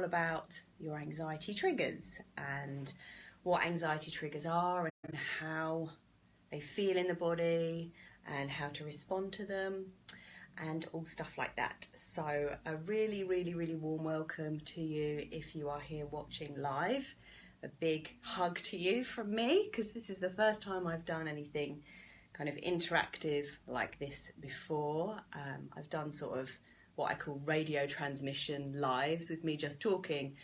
all about your anxiety triggers and what anxiety triggers are and how they feel in the body and how to respond to them and all stuff like that. So a really, really, really warm welcome to you if you are here watching live. A big hug to you from me, because this is the first time I've done anything kind of interactive like this before. I've done sort of what I call radio transmission lives with me just talking,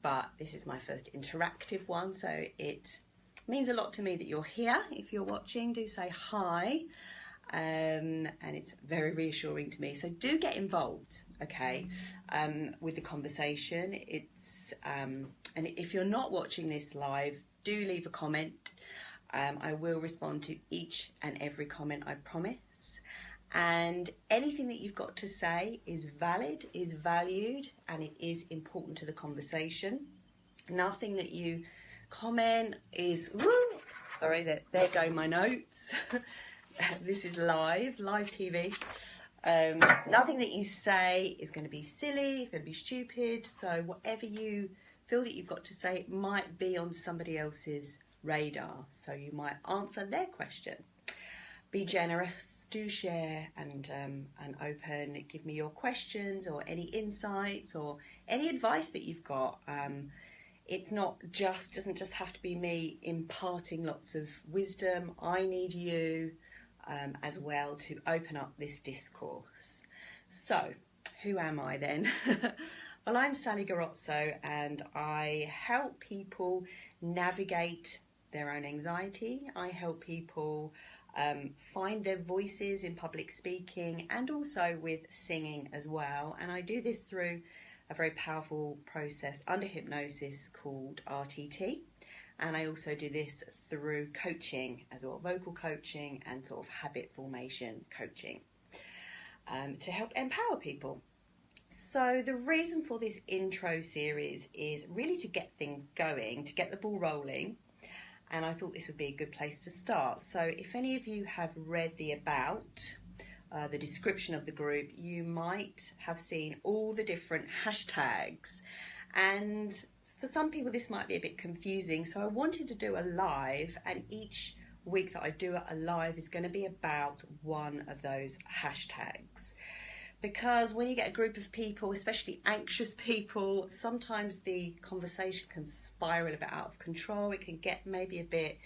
but this is my first interactive one, so it means a lot to me that you're here. If you're watching, do say hi, and it's very reassuring to me. So do get involved, okay, with the conversation. And if you're not watching this live, do leave a comment. I will respond to each and every comment, I promise. And anything that you've got to say is valid, is valued, and it is important to the conversation. Nothing that you comment is, sorry, there go my notes. This is live TV. Nothing that you say is going to be silly, it's going to be stupid. So whatever you feel that you've got to say, it might be on somebody else's radar. So you might answer their question. Be generous, do share and open. Give me your questions or any insights or any advice that you've got. It's doesn't just have to be me imparting lots of wisdom. I need you as well to open up this discourse. So, who am I then? Well, I'm Sally Garozzo, and I help people navigate their own anxiety. I help people find their voices in public speaking and also with singing as well. And I do this through a very powerful process under hypnosis called RTT. And I also do this through coaching as well, vocal coaching and sort of habit formation coaching to help empower people. So the reason for this intro series is really to get things going, to get the ball rolling. And I thought this would be a good place to start. So if any of you have read the description of the group, you might have seen all the different hashtags. And for some people, this might be a bit confusing. So I wanted to do a live, and each week that I do a live is going to be about one of those hashtags. Because when you get a group of people, especially anxious people, sometimes the conversation can spiral a bit out of control. It can get maybe a bit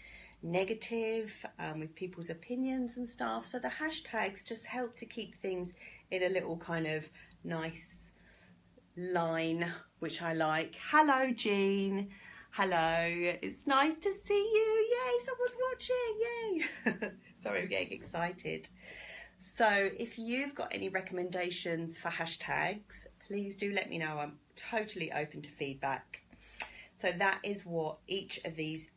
negative with people's opinions and stuff. So the hashtags just help to keep things in a little kind of nice line, which I like. Hello, Jean. Hello. It's nice to see you. Yay, someone's watching. Yay. Sorry, I'm getting excited. So if you've got any recommendations for hashtags, please do let me know. I'm totally open to feedback. So that is what each of these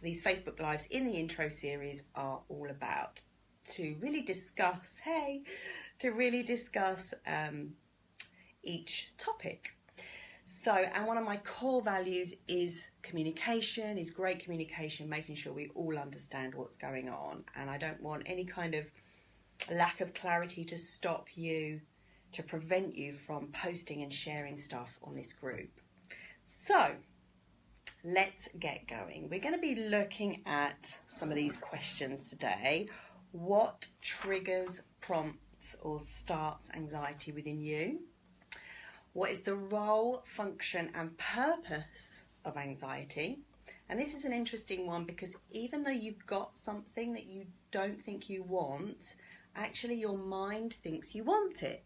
these Facebook Lives in the intro series are all about. To really discuss, each topic. So, and one of my core values is communication, is great communication, making sure we all understand what's going on. And I don't want any kind of lack of clarity to stop you, to prevent you from posting and sharing stuff on this group. So, let's get going. We're going to be looking at some of these questions today. What triggers, prompts, or starts anxiety within you? What is the role, function, and purpose of anxiety? And this is an interesting one because even though you've got something that you don't think you want, actually your mind thinks you want it.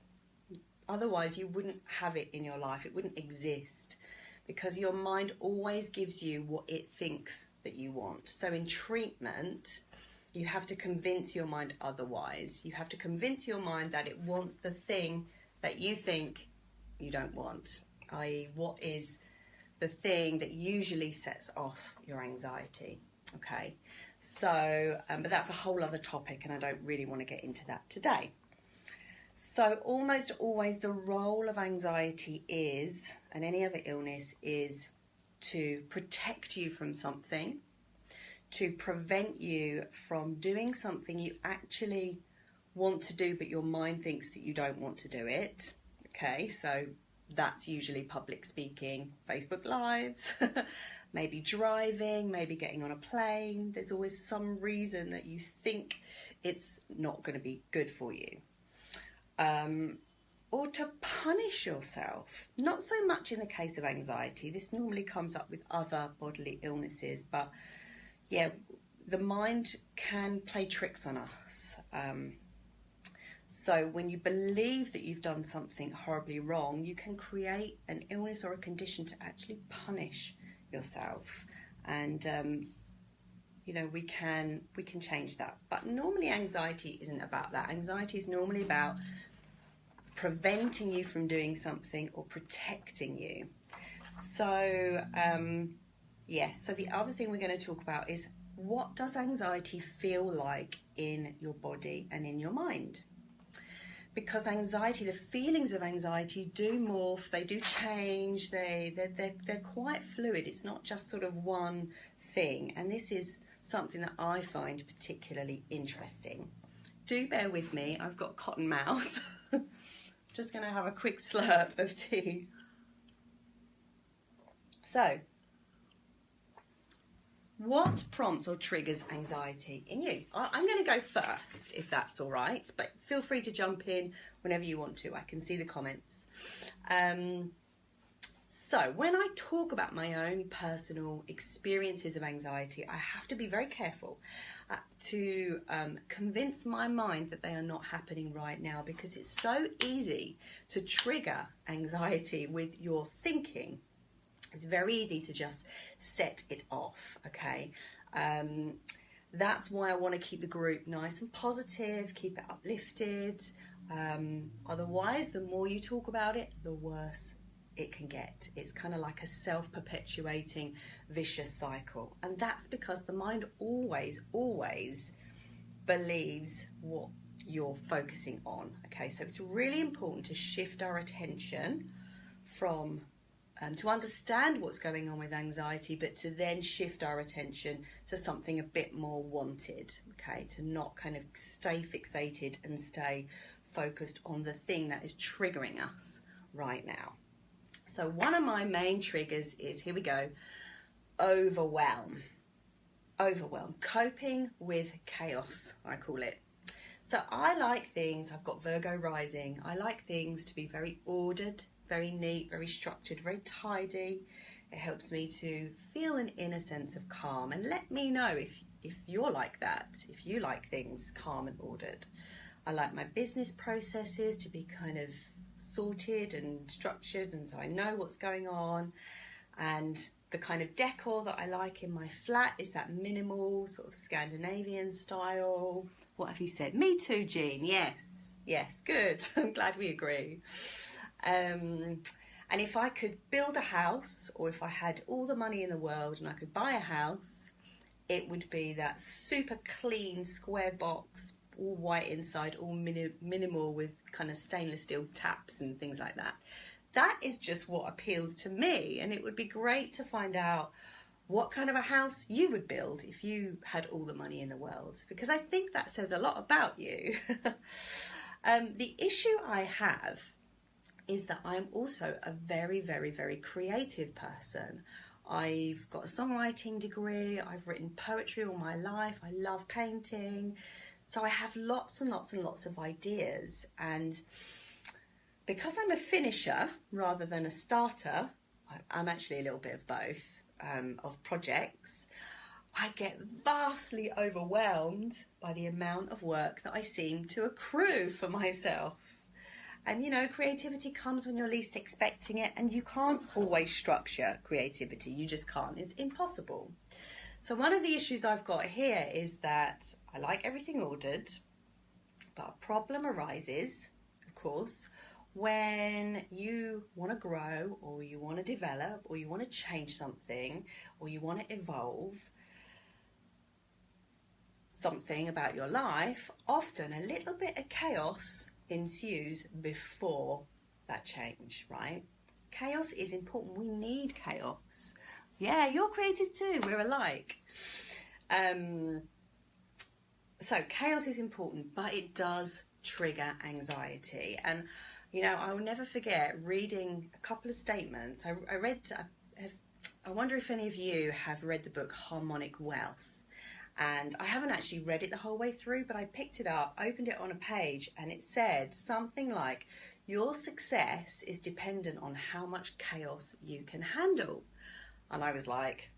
Otherwise, you wouldn't have it in your life. It wouldn't exist because your mind always gives you what it thinks that you want. So in treatment, you have to convince your mind otherwise. You have to convince your mind that it wants the thing that you think you don't want, i.e. what is the thing that usually sets off your anxiety, okay? So, but that's a whole other topic and I don't really want to get into that today. So almost always the role of anxiety is, and any other illness, is to protect you from something, to prevent you from doing something you actually want to do but your mind thinks that you don't want to do it. Okay, so That's usually public speaking, Facebook Lives, maybe driving, maybe getting on a plane. There's always some reason that you think it's not going to be good for you. Or to punish yourself. Not so much in the case of anxiety. This normally comes up with other bodily illnesses, but yeah, the mind can play tricks on us. So when you believe that you've done something horribly wrong, you can create an illness or a condition to actually punish yourself. And we can change that. But normally anxiety isn't about that. Anxiety is normally about preventing you from doing something or protecting you. So so the other thing we're going to talk about is, what does anxiety feel like in your body and in your mind? Because anxiety, the feelings of anxiety do morph, they do change, they're quite fluid. It's not just sort of one thing, and this is something that I find particularly interesting. Do bear with me, I've got cotton mouth. Just going to have a quick slurp of tea. So, what prompts or triggers anxiety in you? I'm going to go first, if that's all right, but feel free to jump in whenever you want to. I can see the comments. So when I talk about my own personal experiences of anxiety, I have to be very careful to convince my mind that they are not happening right now, because it's so easy to trigger anxiety with your thinking. It's very easy to just set it off, okay? That's why I want to keep the group nice and positive, keep it uplifted. Otherwise, the more you talk about it, the worse it can get. It's kind of like a self-perpetuating vicious cycle. And that's because the mind always believes what you're focusing on, okay? So it's really important to shift our attention from to understand what's going on with anxiety, but to then shift our attention to something a bit more wanted, okay? To not kind of stay fixated and stay focused on the thing that is triggering us right now. So one of my main triggers is, here we go, overwhelm. Overwhelm, coping with chaos, I call it. So I like things, I've got Virgo rising, I like things to be very ordered, very neat, very structured, very tidy. It helps me to feel an inner sense of calm. And let me know if you're like that, if you like things calm and ordered. I like my business processes to be kind of sorted and structured, and so I know what's going on. And the kind of decor that I like in my flat is that minimal sort of Scandinavian style. What have you said? Me too, Jean. Yes, good. I'm glad we agree. And if I could build a house, or if I had all the money in the world and I could buy a house, it would be that super clean square box, all white inside, all minimal, with kind of stainless steel taps and things like that. That is just what appeals to me, and it would be great to find out what kind of a house you would build if you had all the money in the world, because I think that says a lot about you. The issue I have is that I'm also a very, very, very creative person. I've got a songwriting degree, I've written poetry all my life, I love painting, so I have lots and lots and lots of ideas. And because I'm a finisher rather than a starter, I'm actually a little bit of both, of projects, I get vastly overwhelmed by the amount of work that I seem to accrue for myself. And you know, creativity comes when you're least expecting it, and you can't always structure creativity. You just can't. It's impossible. So one of the issues I've got here is that I like everything ordered, but a problem arises, of course, when you want to grow, or you want to develop, or you want to change something, or you want to evolve something about your life. Often a little bit of chaos ensues before that change, right? Chaos is important. We need chaos. Yeah, you're creative too. We're alike. So chaos is important, but it does trigger anxiety. And You know, I will never forget reading a couple of statements. I wonder if any of you have read the book Harmonic Wealth. And I haven't actually read it the whole way through, but I picked it up, opened it on a page, and it said something like, your success is dependent on how much chaos you can handle. And I was like,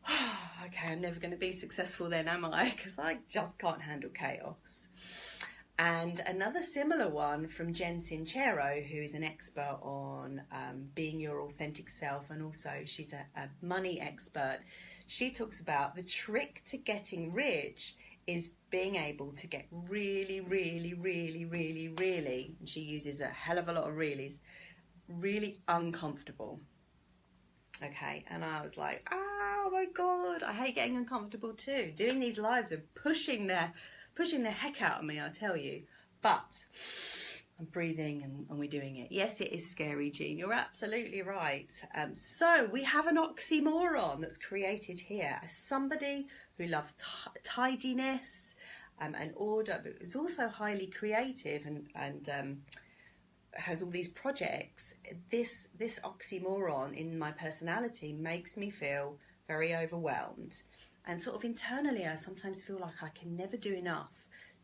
oh, okay, I'm never going to be successful then, am I? Because I just can't handle chaos. And another similar one from Jen Sincero, who is an expert on being your authentic self, and also she's a money expert. She talks about the trick to getting rich is being able to get really, really, really, really, really, and she uses a hell of a lot of reallys, really uncomfortable. Okay, and I was like, oh my God, I hate getting uncomfortable too. Doing these lives are pushing the heck out of me, I tell you. But I'm breathing and we're doing it. Yes, it is scary, Jean. You're absolutely right. So we have an oxymoron that's created here. As somebody who loves tidiness and order, but is also highly creative and has all these projects, this oxymoron in my personality makes me feel very overwhelmed. And sort of internally, I sometimes feel like I can never do enough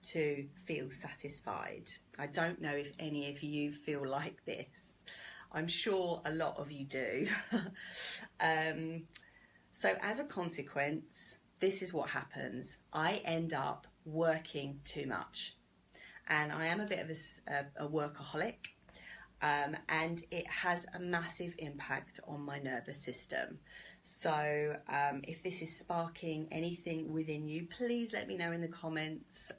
to feel satisfied. I don't know if any of you feel like this. I'm sure a lot of you do. So as a consequence, this is what happens. I end up working too much. And I am a bit of a workaholic. And it has a massive impact on my nervous system. So if this is sparking anything within you, please let me know in the comments,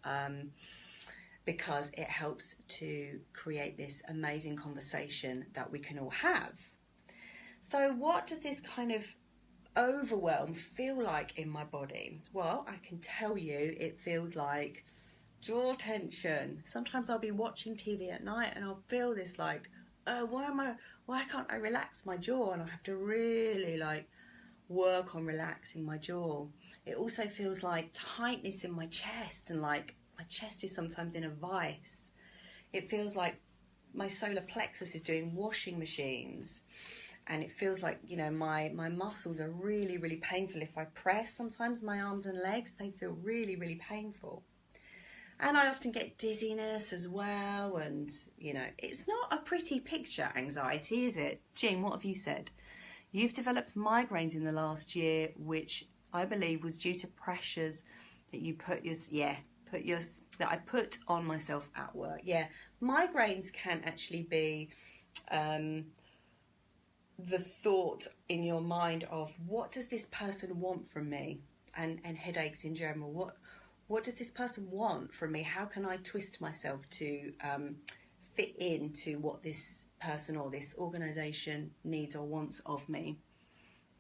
because it helps to create this amazing conversation that we can all have. So what does this kind of overwhelm feel like in my body? Well, I can tell you it feels like jaw tension. Sometimes I'll be watching TV at night and I'll feel this like, oh, why can't I relax my jaw? And I have to really like work on relaxing my jaw. It also feels like tightness in my chest, and like my chest is sometimes in a vice. It feels like my solar plexus is doing washing machines, and it feels like, you know, my muscles are really, really painful. If I press, sometimes my arms and legs, they feel really, really painful. And I often get dizziness as well, and, you know, it's not a pretty picture, anxiety, is it? Jean, what have you said? You've developed migraines in the last year, which I believe was due to pressures that you that I put on myself at work. Yeah, migraines can actually be the thought in your mind of, what does this person want from me? And headaches in general. What does this person want from me? How can I twist myself to fit into what this person or this organisation needs or wants of me?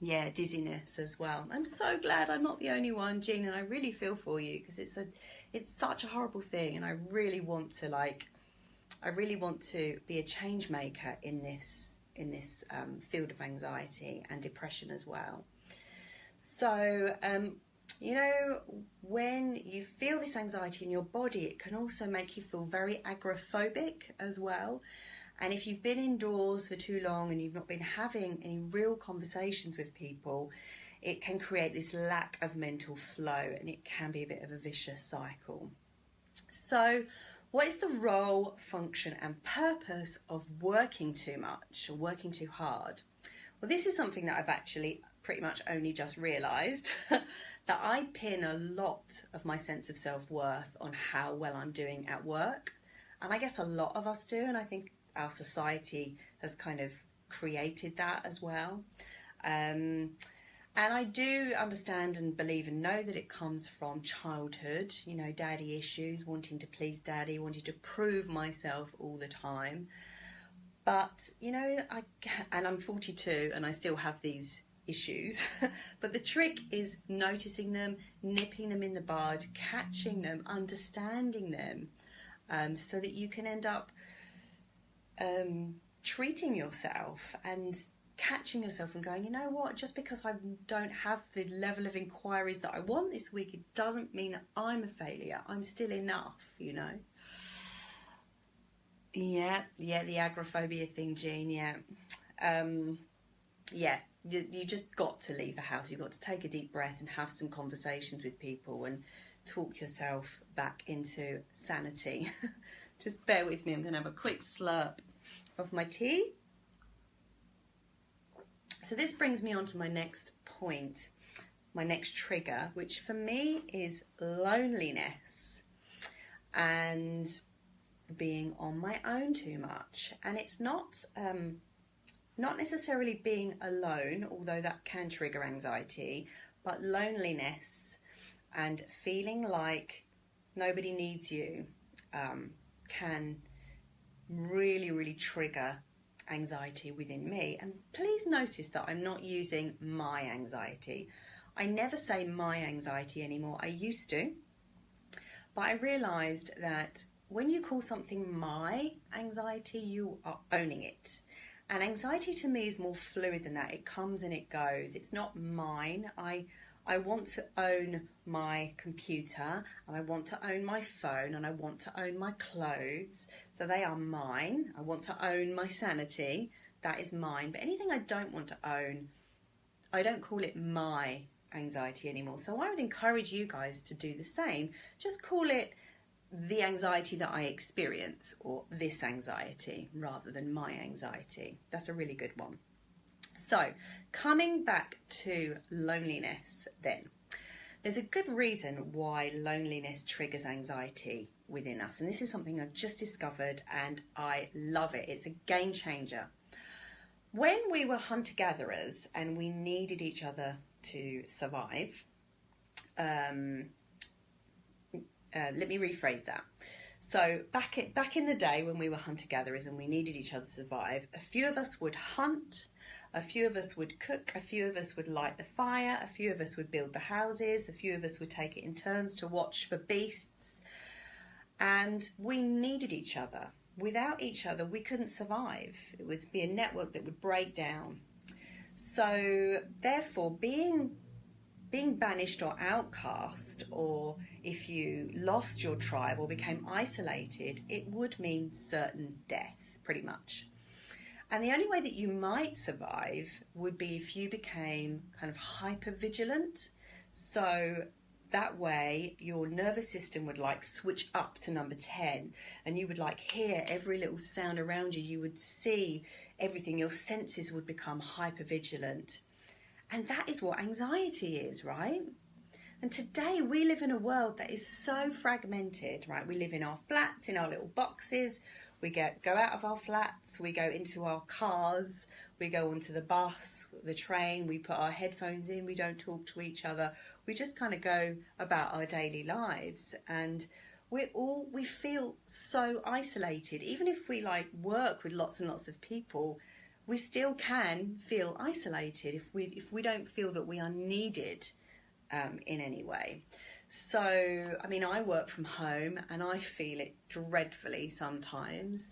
Yeah, dizziness as well. I'm so glad I'm not the only one, Jean, and I really feel for you, because it's such a horrible thing, and I really want to be a change maker in this field of anxiety and depression as well. So you know, when you feel this anxiety in your body, it can also make you feel very agoraphobic as well. And if you've been indoors for too long and you've not been having any real conversations with people, it can create this lack of mental flow, and it can be a bit of a vicious cycle. So what is the role, function and purpose of working too much or working too hard? Well, this is something that I've actually pretty much only just realised, that I pin a lot of my sense of self-worth on how well I'm doing at work. And I guess a lot of us do, and I think our society has kind of created that as well. And I do understand and believe and know that it comes from childhood, you know, daddy issues, wanting to please daddy, wanting to prove myself all the time. But, you know, I'm 42 and I still have these issues. But the trick is noticing them, nipping them in the bud, catching them, understanding them, so that you can end up treating yourself and catching yourself and going, you know what, just because I don't have the level of inquiries that I want this week, it doesn't mean I'm a failure. I'm still enough, you know. Yeah, the agoraphobia thing, Jean, yeah. Yeah, you just got to leave the house. You've got to take a deep breath and have some conversations with people and talk yourself back into sanity. Just bear with me, I'm going to have a quick slurp of my tea. So this brings me on to my next point, my next trigger, which for me is loneliness and being on my own too much. And it's not necessarily being alone, although that can trigger anxiety, but loneliness and feeling like nobody needs you can really, really trigger anxiety within me. And please notice that I'm not using my anxiety. I never say my anxiety anymore. I used to, but I realised that when you call something my anxiety, you are owning it. And anxiety to me is more fluid than that. It comes and it goes. It's not mine. I want to own my computer, and I want to own my phone, and I want to own my clothes. So they are mine. I want to own my sanity. That is mine. But anything I don't want to own, I don't call it my anxiety anymore. So I would encourage you guys to do the same. Just call it the anxiety that I experience, or this anxiety, rather than my anxiety. That's a really good one. So coming back to loneliness then, there's a good reason why loneliness triggers anxiety within us. And this is something I've just discovered and I love it. It's a game changer. When we were hunter-gatherers and we needed each other to survive, let me rephrase that. So back in the day when we were hunter-gatherers and we needed each other to survive, a few of us would hunt, a few of us would cook, a few of us would light the fire, a few of us would build the houses, a few of us would take it in turns to watch for beasts. And we needed each other. Without each other, we couldn't survive. It would be a network that would break down. So therefore, being banished or outcast, or if you lost your tribe or became isolated, it would mean certain death, pretty much. And the only way that you might survive would be if you became kind of hyper-vigilant. So that way your nervous system would like switch up to number 10, and you would like hear every little sound around you. You would see everything. Your senses would become hyper-vigilant. And that is what anxiety is, right? And today we live in a world that is so fragmented, right? We live in our flats, in our little boxes. We go out of our flats, we go into our cars, we go onto the bus, the train, we put our headphones in, we don't talk to each other. We just kind of go about our daily lives, and we feel so isolated. Even if we like work with lots and lots of people, we still can feel isolated if we don't feel that we are needed in any way. So, I mean, I work from home and I feel it dreadfully sometimes.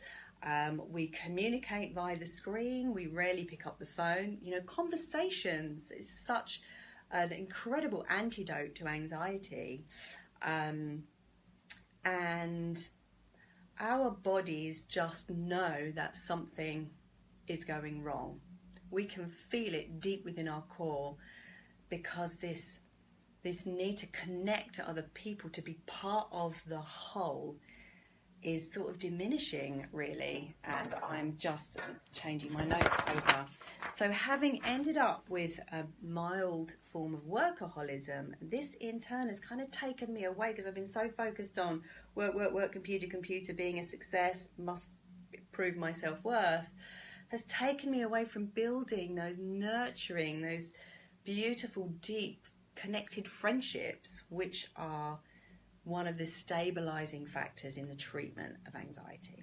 We communicate via the screen. We rarely pick up the phone. You know, conversations is such an incredible antidote to anxiety. And our bodies just know that something is going wrong. We can feel it deep within our core, because this need to connect to other people, to be part of the whole, is sort of diminishing, really. And I'm just changing my notes over. So having ended up with a mild form of workaholism, this in turn has kind of taken me away, because I've been so focused on work, computer, being a success, must prove my self-worth, has taken me away from building those nurturing, those beautiful, deep, connected friendships, which are one of the stabilizing factors in the treatment of anxiety.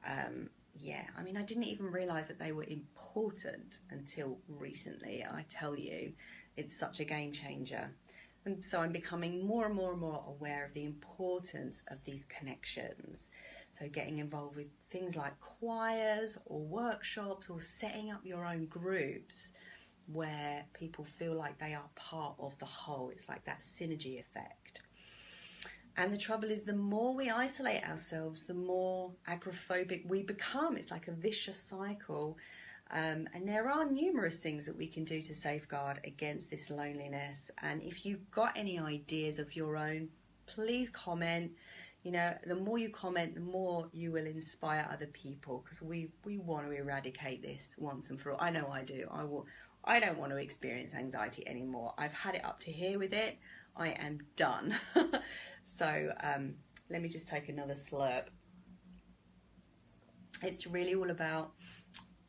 I mean, I didn't even realize that they were important until recently. I tell you, it's such a game changer. And so I'm becoming more and more and more aware of the importance of these connections. So getting involved with things like choirs or workshops, or setting up your own groups where people feel like they are part of the whole. It's like that synergy effect. And the trouble is, the more we isolate ourselves, the more agoraphobic we become. It's like a vicious cycle. And there are numerous things that we can do to safeguard against this loneliness. And if you've got any ideas of your own, please comment. You know, the more you comment, the more you will inspire other people, because we want to eradicate this once and for all. I know I do. I don't want to experience anxiety anymore. I've had it up to here with it. I am done. So let me just take another slurp. It's really all about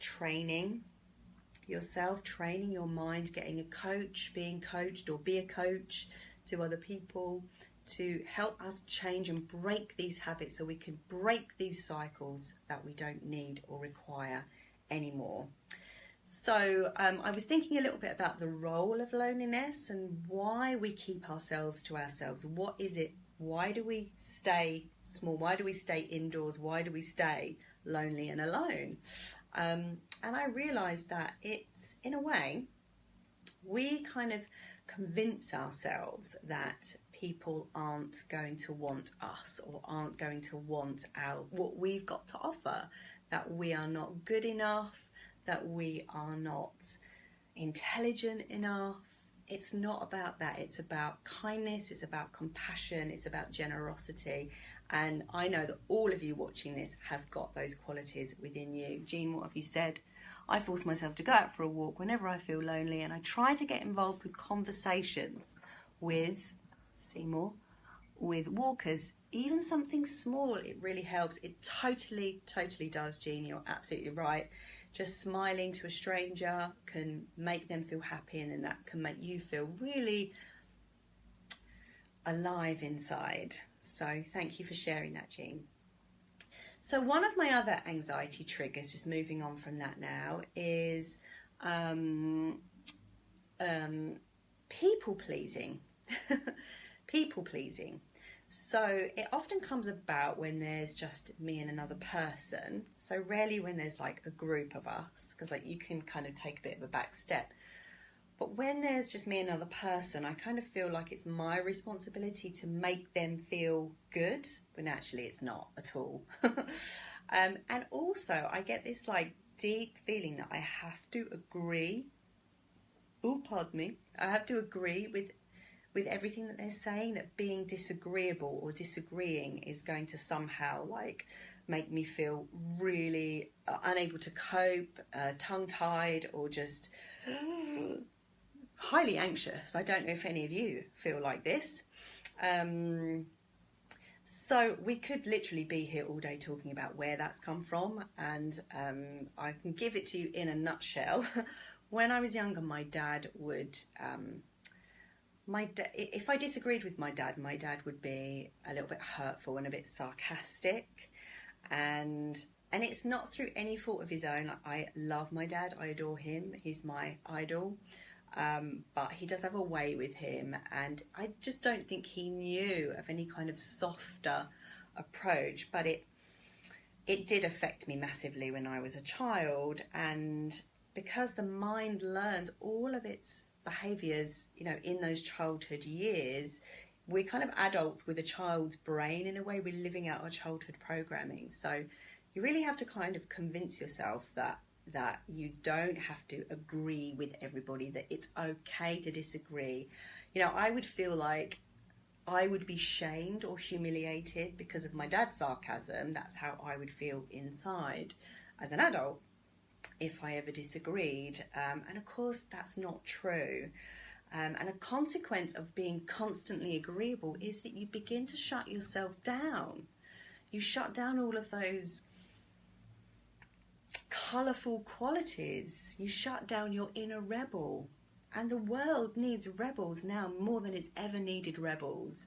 training yourself, training your mind, getting a coach, being coached, or be a coach to other people to help us change and break these habits, so we can break these cycles that we don't need or require anymore. So I was thinking a little bit about the role of loneliness and why we keep ourselves to ourselves. What is it? Why do we stay small? Why do we stay indoors? Why do we stay lonely and alone? And I realised that it's, in a way, we kind of convince ourselves that people aren't going to want us, or aren't going to want what we've got to offer, that we are not good enough, that we are not intelligent enough. It's not about that. It's about kindness, it's about compassion, it's about generosity. And I know that all of you watching this have got those qualities within you. Jean, what have you said? I force myself to go out for a walk whenever I feel lonely, and I try to get involved with conversations with Seymour, with walkers. Even something small, it really helps. It totally does, Jean. You're absolutely right. Just smiling to a stranger can make them feel happy, and then that can make you feel really alive inside. So thank you for sharing that, Jean. So one of my other anxiety triggers, just moving on from that now, is people pleasing. People pleasing. So it often comes about when there's just me and another person. So rarely when there's like a group of us, because like you can kind of take a bit of a back step. But when there's just me and another person, I kind of feel like it's my responsibility to make them feel good, when actually it's not at all. And also I get this like deep feeling that I have to agree. Oh, pardon me. I have to agree with everything that they're saying, that being disagreeable or disagreeing is going to somehow like make me feel really unable to cope, tongue-tied, or just highly anxious. I don't know if any of you feel like this. So we could literally be here all day talking about where that's come from, and I can give it to you in a nutshell. When I was younger, my dad would... if I disagreed with my dad would be a little bit hurtful and a bit sarcastic, and it's not through any fault of his own. I love my dad, I adore him, he's my idol, but he does have a way with him, and I just don't think he knew of any kind of softer approach. But it did affect me massively when I was a child, and because the mind learns all of its behaviours, you know, in those childhood years, we're kind of adults with a child's brain in a way. We're living out our childhood programming. So you really have to kind of convince yourself that you don't have to agree with everybody, that it's okay to disagree. You know, I would feel like I would be shamed or humiliated because of my dad's sarcasm. That's how I would feel inside as an adult if I ever disagreed, and of course that's not true. And a consequence of being constantly agreeable is that you begin to shut yourself down. You shut down all of those colourful qualities. You shut down your inner rebel, and the world needs rebels now more than it's ever needed rebels.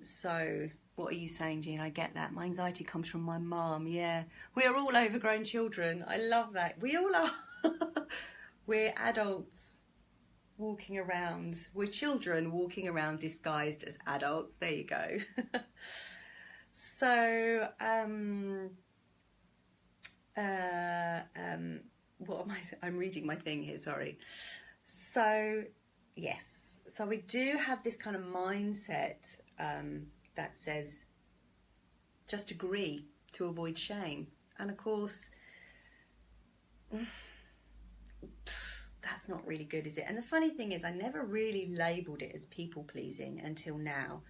So what are you saying, Jean? I get that. My anxiety comes from my mum. Yeah, we are all overgrown children. I love that. We all are. We're adults walking around. We're children walking around disguised as adults. There you go. So, what am I? I'm reading my thing here. Sorry. So, yes. So we do have this kind of mindset that says just agree to avoid shame. And of course, that's not really good, is it? And the funny thing is, I never really labelled it as people pleasing until now,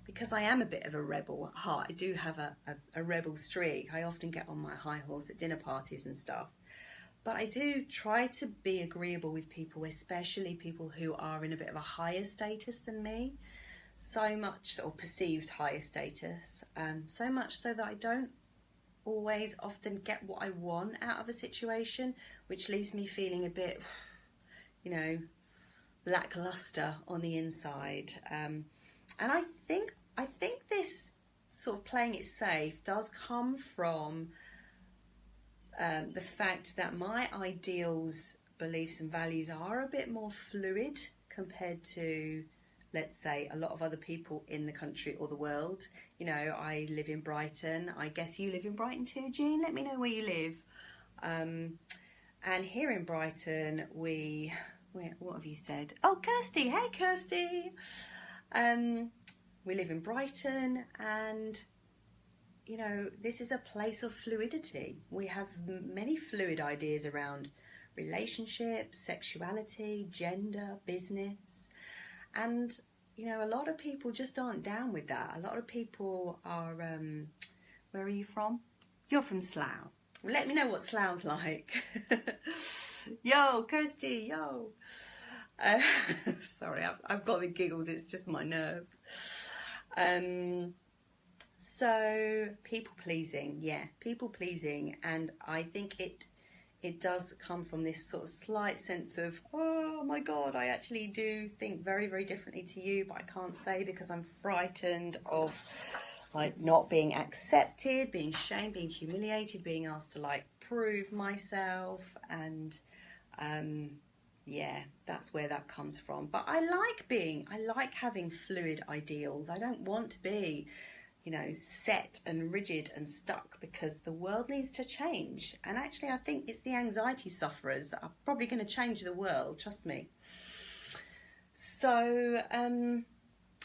because I am a bit of a rebel at heart. I do have a rebel streak. I often get on my high horse at dinner parties and stuff. But I do try to be agreeable with people, especially people who are in a bit of a higher status than me. So much, or perceived higher status. So much so that I don't always often get what I want out of a situation, which leaves me feeling a bit, lackluster on the inside. And I think this sort of playing it safe does come from the fact that my ideals, beliefs and values are a bit more fluid compared to, let's say, a lot of other people in the country or the world. I live in Brighton. I guess you live in Brighton too, Jean. Let me know where you live. And here in Brighton, what have you said? Oh, Kirsty. Hey, Kirsty. We live in Brighton, and this is a place of fluidity. We have many fluid ideas around relationships, sexuality, gender, business. And, a lot of people just aren't down with that. A lot of people are, where are you from? You're from Slough. Let me know what Slough's like. Yo, Kirsty, yo. Sorry, I've got the giggles. It's just my nerves. So people pleasing, people pleasing, and I think it does come from this sort of slight sense of, oh my God, I actually do think very, very differently to you, but I can't say because I'm frightened of not being accepted, being shamed, being humiliated, being asked to prove myself, and that's where that comes from. But I like having fluid ideals. I don't want to be set and rigid and stuck, because the world needs to change. And actually, I think it's the anxiety sufferers that are probably going to change the world, trust me. So,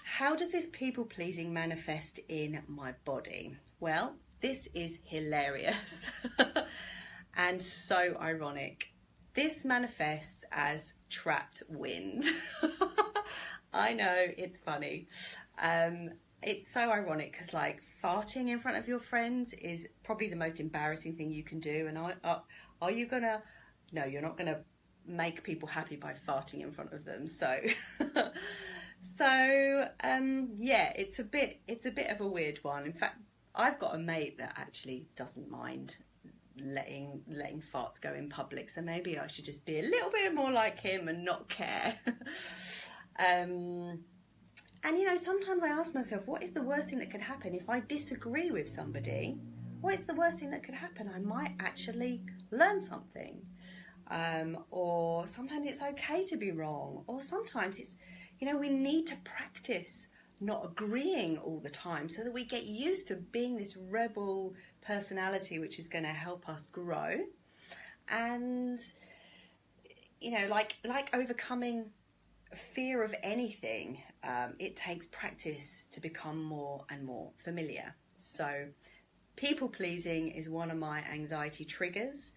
how does this people-pleasing manifest in my body? Well, this is hilarious and so ironic. This manifests as trapped wind. I know, it's funny. It's so ironic because farting in front of your friends is probably the most embarrassing thing you can do. And are you gonna? No, you're not gonna make people happy by farting in front of them. So, it's a bit of a weird one. In fact, I've got a mate that actually doesn't mind letting farts go in public. So maybe I should just be a little bit more like him and not care. And sometimes I ask myself, what is the worst thing that could happen if I disagree with somebody? What is the worst thing that could happen? I might actually learn something. Or sometimes it's okay to be wrong. Or sometimes it's, we need to practice not agreeing all the time so that we get used to being this rebel personality, which is going to help us grow. And, like overcoming fear of anything, it takes practice to become more and more familiar. So people pleasing is one of my anxiety triggers,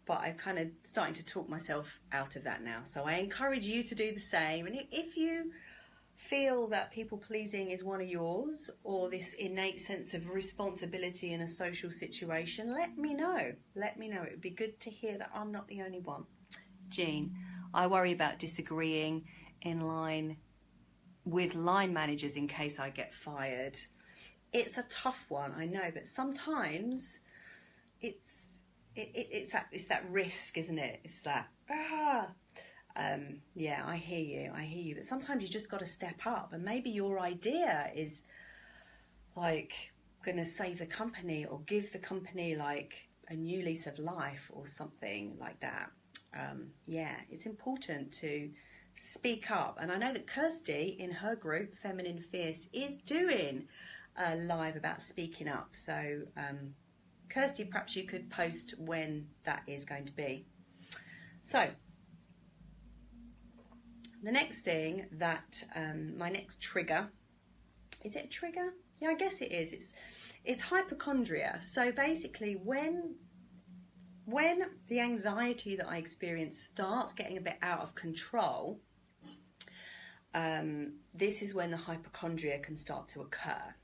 but I'm kind of starting to talk myself out of that now. So I encourage you to do the same. And if you feel that people pleasing is one of yours, or this innate sense of responsibility in a social situation, let me know. Let me know. It would be good to hear that I'm not the only one. Jean, I worry about disagreeing in line with line managers in case I get fired. It's a tough one, I know, but sometimes it's that risk, isn't it? It's that I hear you, but sometimes you just got to step up, and maybe your idea is going to save the company or give the company a new lease of life or something like that. It's important to speak up. And I know that Kirsty in her group, Feminine Fierce, is doing a live about speaking up. So, Kirsty, perhaps you could post when that is going to be. So, the next thing that, my next trigger, is it a trigger? Yeah, I guess it is. It's hypochondria. So basically, when the anxiety that I experience starts getting a bit out of control, this is when the hypochondria can start to occur.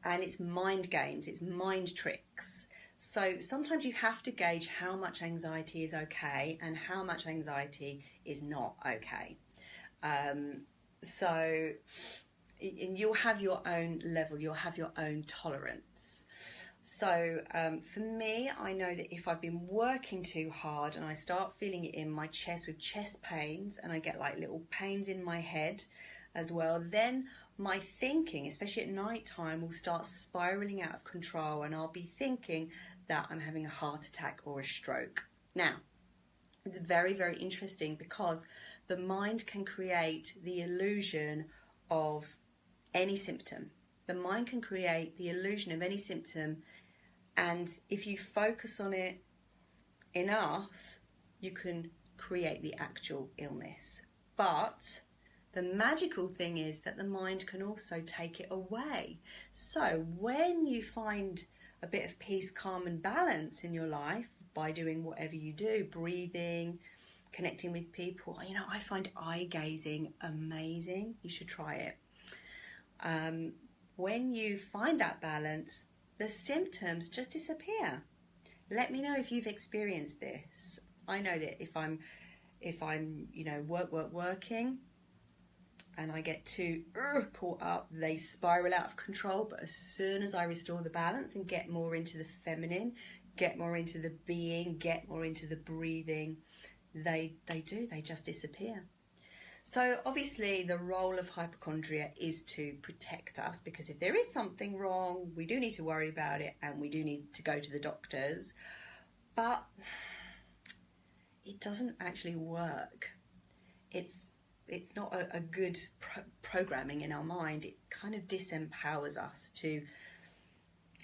And it's mind games, it's mind tricks. So sometimes you have to gauge how much anxiety is okay and how much anxiety is not okay. So you'll have your own level, you'll have your own tolerance. So for me, I know that if I've been working too hard and I start feeling it in my chest with chest pains, and I get like little pains in my head as well, then my thinking, especially at night time, will start spiraling out of control, and I'll be thinking that I'm having a heart attack or a stroke. Now, it's very, very interesting because the mind can create the illusion of any symptom. The mind can create the illusion of any symptom, and if you focus on it enough, you can create the actual illness. But the magical thing is that the mind can also take it away. So when you find a bit of peace, calm and balance in your life by doing whatever you do, breathing, connecting with people, you know, I find eye gazing amazing. You should try it. When you find that balance, the symptoms just disappear. Let me know if you've experienced this. I know that if I'm you know, working, and I get too caught up, they spiral out of control. But as soon as I restore the balance and get more into the feminine, get more into the being, get more into the breathing, they just disappear. So obviously the role of hypochondria is to protect us, because if there is something wrong, we do need to worry about it and we do need to go to the doctors. But it doesn't actually work. It's not a good programming in our mind. It kind of disempowers us to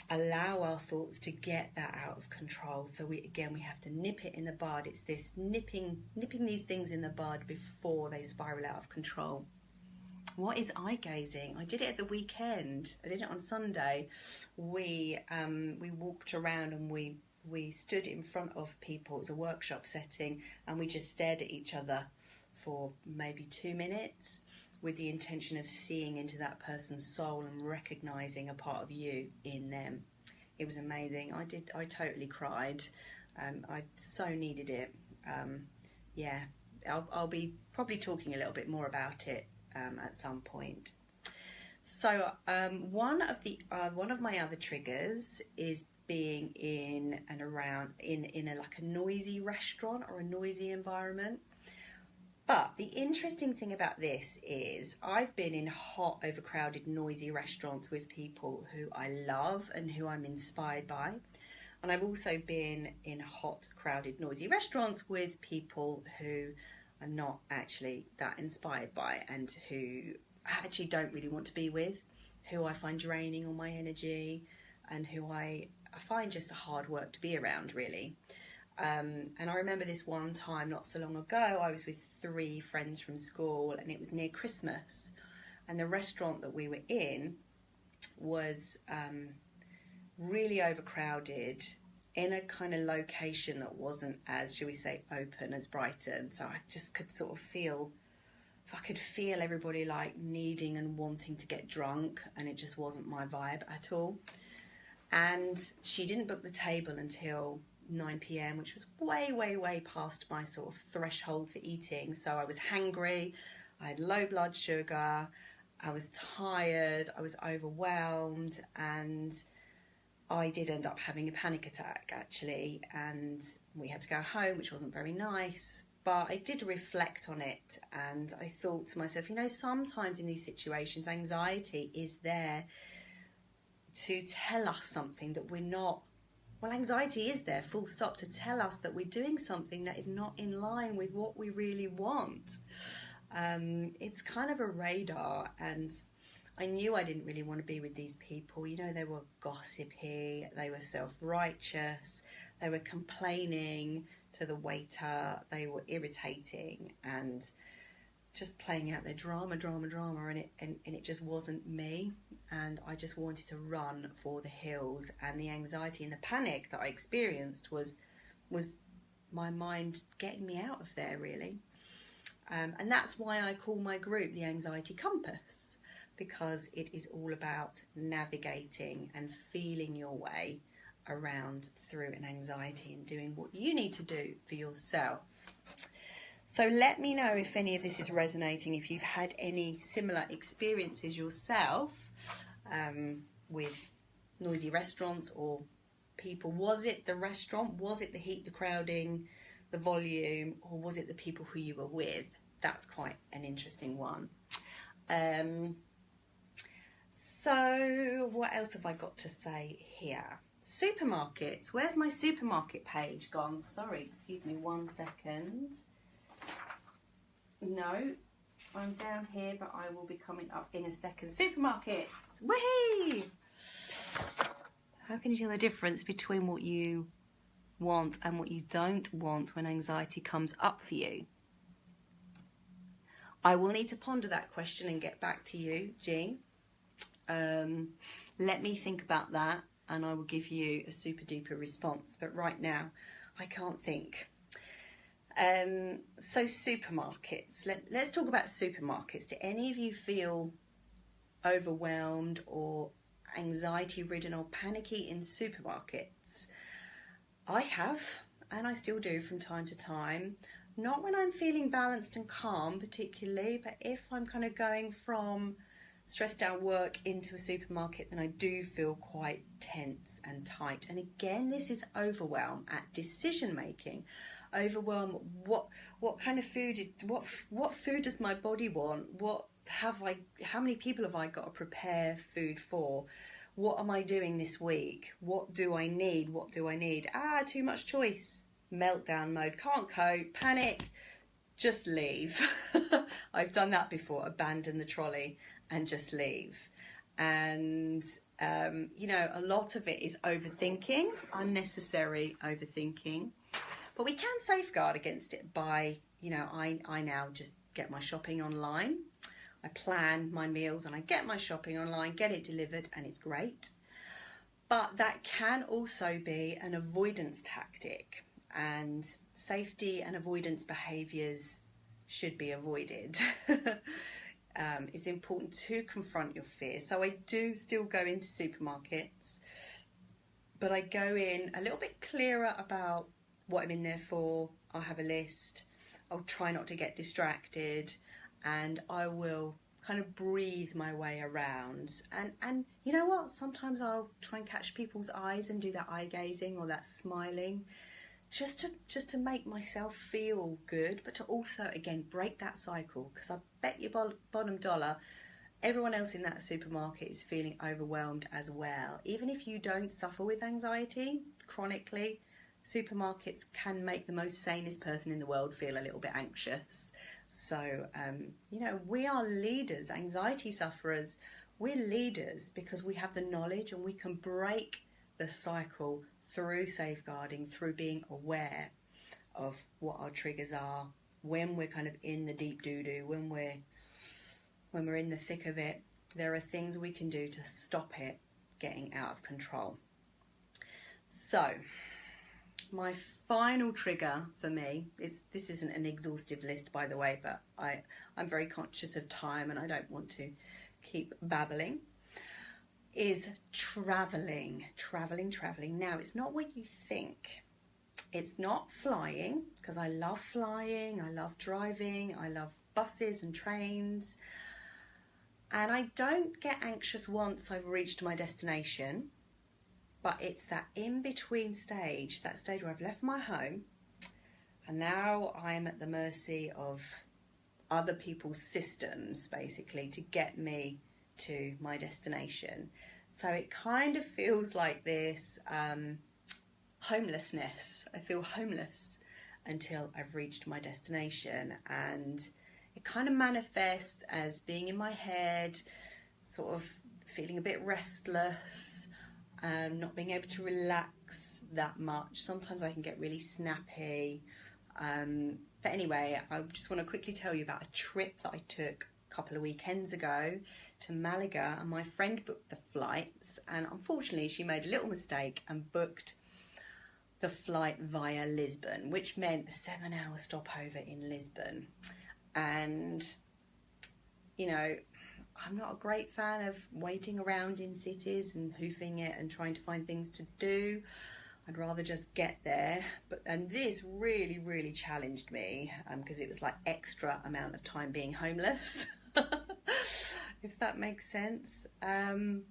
allow our thoughts to get that out of control. So we have to nip it in the bud. It's this nipping these things in the bud before they spiral out of control. What is eye gazing? I did it at the weekend. I did it on Sunday. We walked around and we stood in front of people. It was a workshop setting, and we just stared at each other for maybe 2 minutes with the intention of seeing into that person's soul and recognizing a part of you in them. It was amazing. I totally cried. I so needed it. Yeah, I'll be probably talking a little bit more about it at some point. So one of my other triggers is being in and around in a noisy restaurant or a noisy environment. But the interesting thing about this is I've been in hot, overcrowded, noisy restaurants with people who I love and who I'm inspired by. And I've also been in hot, crowded, noisy restaurants with people who I'm not actually that inspired by and who I actually don't really want to be with, who I find draining on my energy and who I find just a hard work to be around, really. And I remember this one time not so long ago, I was with 3 friends from school and it was near Christmas, and the restaurant that we were in was really overcrowded in a kind of location that wasn't as, shall we say, open as Brighton. So I just could sort of feel, if I could feel everybody like needing and wanting to get drunk, and it just wasn't my vibe at all. And she didn't book the table until 9 p.m, which was way past my sort of threshold for eating. So I was hangry, I had low blood sugar, I was tired, I was overwhelmed, and I did end up having a panic attack actually, and we had to go home, which wasn't very nice. But I did reflect on it, and I thought to myself, you know, sometimes in these situations anxiety is there to tell us something that we're not. Well, anxiety is there, full stop, to tell us that we're doing something that is not in line with what we really want. It's kind of a radar, and I knew I didn't really want to be with these people. You know, they were gossipy, they were self-righteous, they were complaining to the waiter, they were irritating, and just playing out their drama, and it just wasn't me. And I just wanted to run for the hills, and the anxiety and the panic that I experienced was my mind getting me out of there, really. And that's why I call my group the Anxiety Compass, because it is all about navigating and feeling your way around through an anxiety and doing what you need to do for yourself. So let me know if any of this is resonating, if you've had any similar experiences yourself with noisy restaurants or people. Was it the restaurant? Was it the heat, the crowding, the volume, or was it the people who you were with? That's quite an interesting one. So what else have I got to say here? Supermarkets. Where's my supermarket page gone? Sorry, excuse me 1 second. No, I'm down here, but I will be coming up in a second. Supermarkets. Whee! How can you tell the difference between what you want and what you don't want when anxiety comes up for you? I will need to ponder that question and get back to you, Jean. Let me think about that and I will give you a super duper response. But right now, I can't think. So supermarkets. Let's talk about supermarkets. Do any of you feel overwhelmed or anxiety ridden or panicky in supermarkets? I have, and I still do from time to time. Not when I'm feeling balanced and calm particularly, but if I'm kind of going from stressed out work into a supermarket, then I do feel quite tense and tight. And again, this is overwhelm at decision making. Overwhelm, what kind of food, what food does my body want? How many people have I got to prepare food for? What am I doing this week? What do I need? Too much choice. Meltdown mode, can't cope, panic, just leave. I've done that before, abandon the trolley and just leave. And, a lot of it is overthinking, unnecessary overthinking. But we can safeguard against it by, I now just get my shopping online. I plan my meals and I get my shopping online, get it delivered, and it's great. But that can also be an avoidance tactic, and safety and avoidance behaviours should be avoided. It's important to confront your fears. So I do still go into supermarkets, but I go in a little bit clearer about what I'm in there for. I'll have a list. I'll try not to get distracted, and I will kind of breathe my way around. And you know what? Sometimes I'll try and catch people's eyes and do that eye gazing or that smiling, just to make myself feel good, but to also, again, break that cycle, because I bet you bottom dollar everyone else in that supermarket is feeling overwhelmed as well. Even if you don't suffer with anxiety chronically, supermarkets can make the most sanest person in the world feel a little bit anxious. So, we are leaders, anxiety sufferers. We're leaders because we have the knowledge and we can break the cycle through safeguarding, through being aware of what our triggers are, when we're kind of in the deep doo-doo, when we're in the thick of it. There are things we can do to stop it getting out of control. So, my final trigger for me this isn't an exhaustive list, by the way, but I'm very conscious of time and I don't want to keep babbling, is traveling. Now, it's not what you think. It's not flying, because I love flying, I love driving, I love buses and trains, and I don't get anxious once I've reached my destination. But it's that in-between stage, that stage where I've left my home and now I'm at the mercy of other people's systems, basically, to get me to my destination. So it kind of feels like this homelessness. I feel homeless until I've reached my destination, and it kind of manifests as being in my head, sort of feeling a bit restless, not being able to relax that much. Sometimes I can get really snappy. But anyway, I just want to quickly tell you about a trip that I took a couple of weekends ago to Malaga, and my friend booked the flights, and unfortunately she made a little mistake and booked the flight via Lisbon, which meant a 7-hour stopover in Lisbon. And, you know, I'm not a great fan of waiting around in cities and hoofing it and trying to find things to do. I'd rather just get there. And this really, really challenged me because it was like extra amount of time being homeless, if that makes sense. And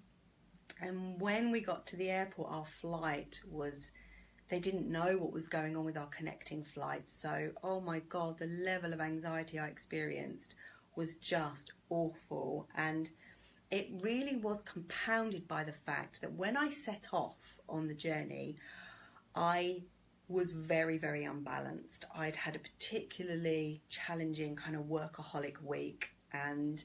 when we got to the airport, our flight was, they didn't know what was going on with our connecting flights. So, oh my God, the level of anxiety I experienced was just awful. And it really was compounded by the fact that when I set off on the journey, I was very, very unbalanced. I'd had a particularly challenging kind of workaholic week, and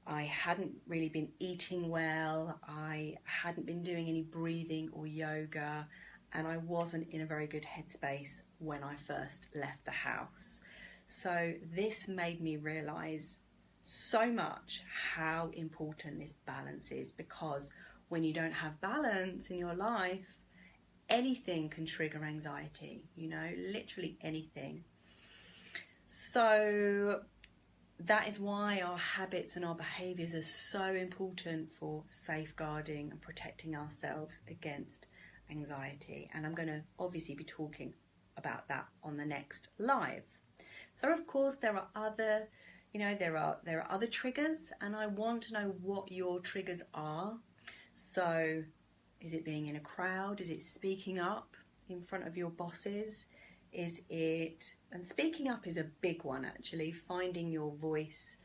I hadn't really been eating well. I hadn't been doing any breathing or yoga, and I wasn't in a very good headspace when I first left the house. So this made me realise so much how important this balance is, because when you don't have balance in your life, anything can trigger anxiety, you know, literally anything. So that is why our habits and our behaviours are so important for safeguarding and protecting ourselves against anxiety. And I'm going to obviously be talking about that on the next live. So of course there are other, you know, there are other triggers, and I want to know what your triggers are. So is it being in a crowd? Is it speaking up in front of your bosses? Is it, and speaking up is a big one actually, finding your voice,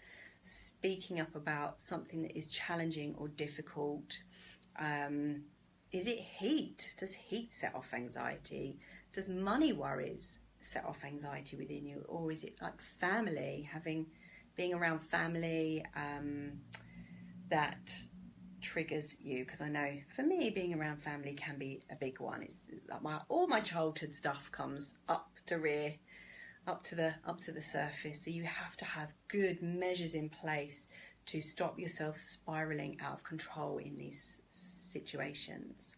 speaking up about something that is challenging or difficult. Is it heat? Does heat set off anxiety? Does money worries set off anxiety within you? Or is it like family, being around family that triggers you? Because I know for me, being around family can be a big one. It's like all my childhood stuff comes up to the surface. So you have to have good measures in place to stop yourself spiraling out of control in these situations.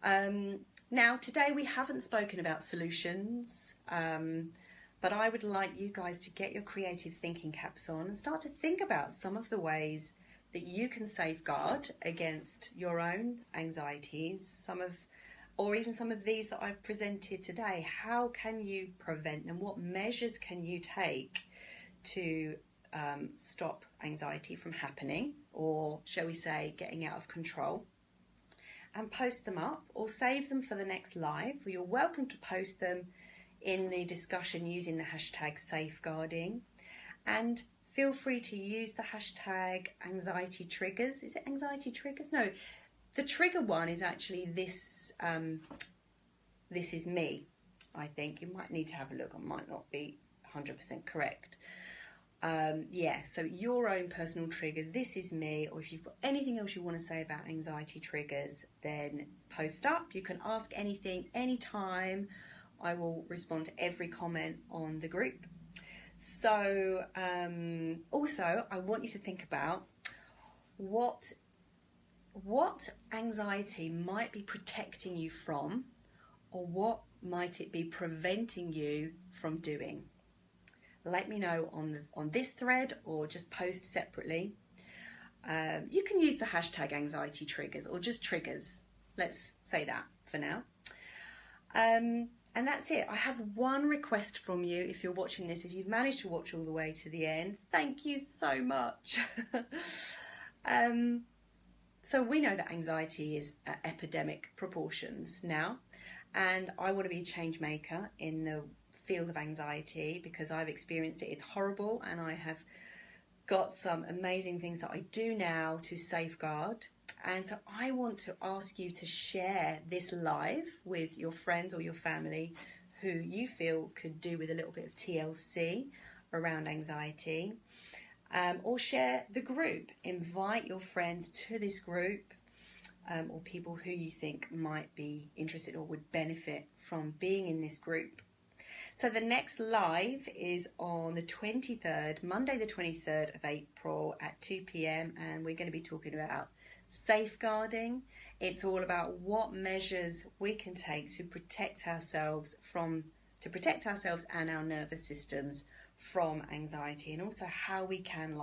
Now today we haven't spoken about solutions, but I would like you guys to get your creative thinking caps on and start to think about some of the ways that you can safeguard against your own anxieties, or even some of these that I've presented today. How can you prevent them? What measures can you take to stop anxiety from happening, or shall we say getting out of control? And post them up or save them for the next live. You're welcome to post them in the discussion using the hashtag safeguarding, and feel free to use the hashtag anxiety triggers. Is it anxiety triggers? No, the trigger one is actually this. This is me. I think you might need to have a look. I might not be 100% correct. So your own personal triggers, this is me, or if you've got anything else you want to say about anxiety triggers, then post up. You can ask anything, anytime. I will respond to every comment on the group. So also I want you to think about what anxiety might be protecting you from, or what might it be preventing you from doing. Let me know on this thread, or just post separately. You can use the hashtag anxiety triggers, or just triggers. Let's say that for now. And that's it. I have one request from you. If you're watching this, if you've managed to watch all the way to the end, thank you so much. So we know that anxiety is at epidemic proportions now, and I want to be a change maker in the field of anxiety because I've experienced it. It's horrible, and I have got some amazing things that I do now to safeguard. And so I want to ask you to share this live with your friends or your family who you feel could do with a little bit of TLC around anxiety, or share the group. Invite your friends to this group, or people who you think might be interested or would benefit from being in this group. So the next live is on the 23rd, Monday the 23rd of April at 2 p.m. and we're going to be talking about safeguarding. It's all about what measures we can take to protect ourselves and our nervous systems from anxiety, and also how we can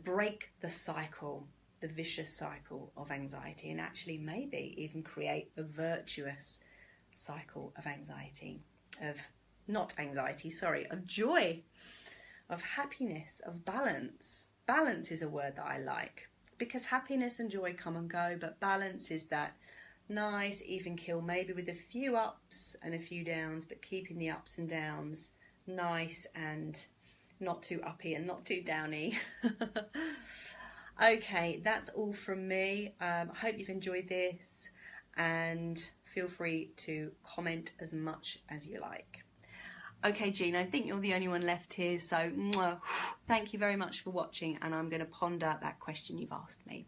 break the cycle, the vicious cycle of anxiety, and actually maybe even create a virtuous cycle of of joy, of happiness, of balance. Balance is a word that I like, because happiness and joy come and go, but balance is that nice even keel, maybe with a few ups and a few downs, but keeping the ups and downs nice and not too uppy and not too downy. Okay, that's all from me. I hope you've enjoyed this, and feel free to comment as much as you like. Okay, Jean, I think you're the only one left here, so thank you very much for watching, and I'm going to ponder that question you've asked me.